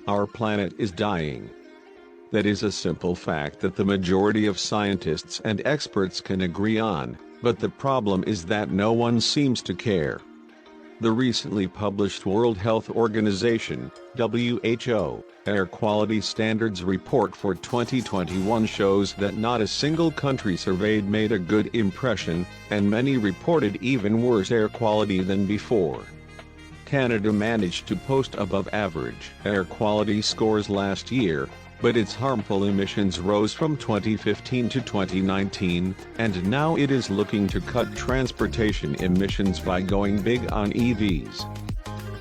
Our planet is dying. That is a simple fact that the majority of scientists and experts can agree on, but the problem is that no one seems to care. The recently published World Health Organization (WHO) Air Quality Standards Report for 2021 shows that not a single country surveyed made a good impression, and many reported even worse air quality than before. Canada managed to post above-average air quality scores last year, but its harmful emissions rose from 2015 to 2019, and now it is looking to cut transportation emissions by going big on EVs.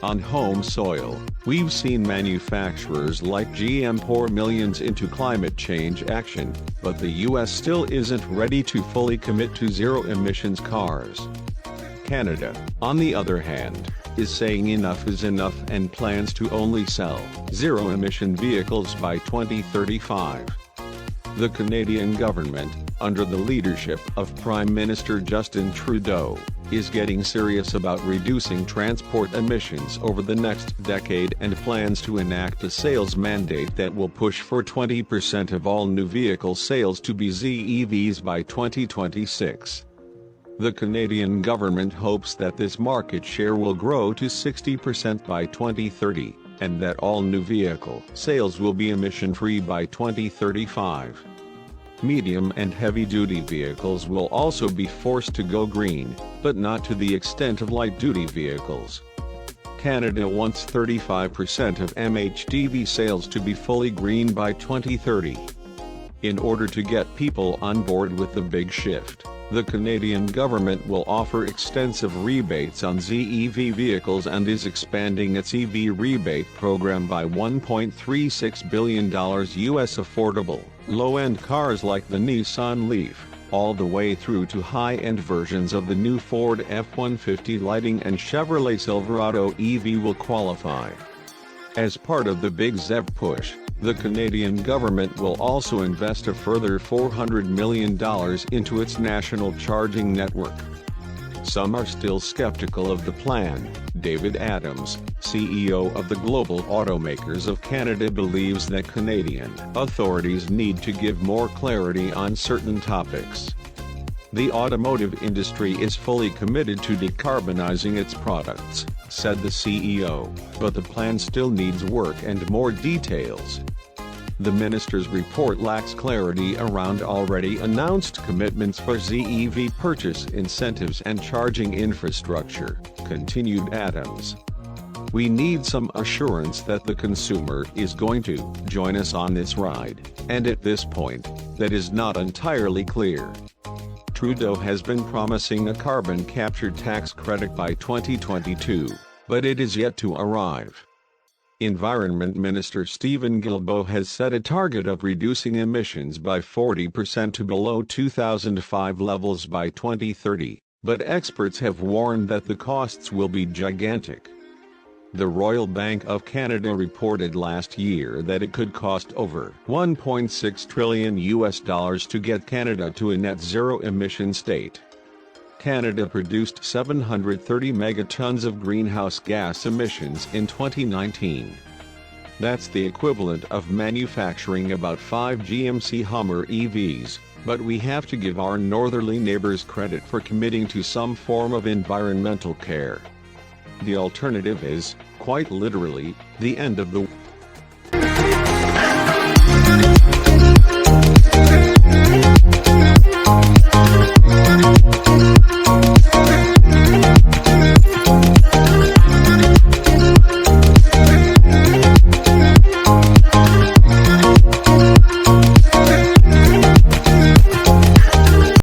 On home soil, we've seen manufacturers like GM pour millions into climate change action, but the US still isn't ready to fully commit to zero-emissions cars. Canada, on the other hand, is saying enough is enough and plans to only sell zero-emission vehicles by 2035. The Canadian government, under the leadership of Prime Minister Justin Trudeau, is getting serious about reducing transport emissions over the next decade and plans to enact a sales mandate that will push for 20% of all new vehicle sales to be ZEVs by 2026. The Canadian government hopes that this market share will grow to 60% by 2030, and that all new vehicle sales will be emission-free by 2035. Medium and heavy-duty vehicles will also be forced to go green, but not to the extent of light-duty vehicles. Canada wants 35% of MHDV sales to be fully green by 2030. In order to get people on board with the big shift, the Canadian government will offer extensive rebates on ZEV vehicles and is expanding its EV rebate program by $1.36 billion US affordable, low-end cars like the Nissan Leaf, all the way through to high-end versions of the new Ford F-150 Lightning and Chevrolet Silverado EV will qualify. As part of the Big ZEV push, the Canadian government will also invest a further $400 million into its national charging network. Some are still skeptical of the plan. David Adams, CEO of the Global Automakers of Canada, believes that Canadian authorities need to give more clarity on certain topics. The automotive industry is fully committed to decarbonizing its products, said the CEO, but the plan still needs work and more details. The minister's report lacks clarity around already announced commitments for ZEV purchase incentives and charging infrastructure, continued Adams. We need some assurance that the consumer is going to join us on this ride, and at this point, that is not entirely clear. Trudeau has been promising a carbon capture tax credit by 2022, but it is yet to arrive. Environment Minister Stephen Guilbeault has set a target of reducing emissions by 40% to below 2005 levels by 2030, but experts have warned that the costs will be gigantic. The Royal Bank of Canada reported last year that it could cost over $1.6 trillion to get Canada to a net zero emission state. Canada produced 730 megatons of greenhouse gas emissions in 2019. That's the equivalent of manufacturing about 5 GMC Hummer EVs, but we have to give our northerly neighbors credit for committing to some form of environmental care. The alternative is, quite literally, the end of the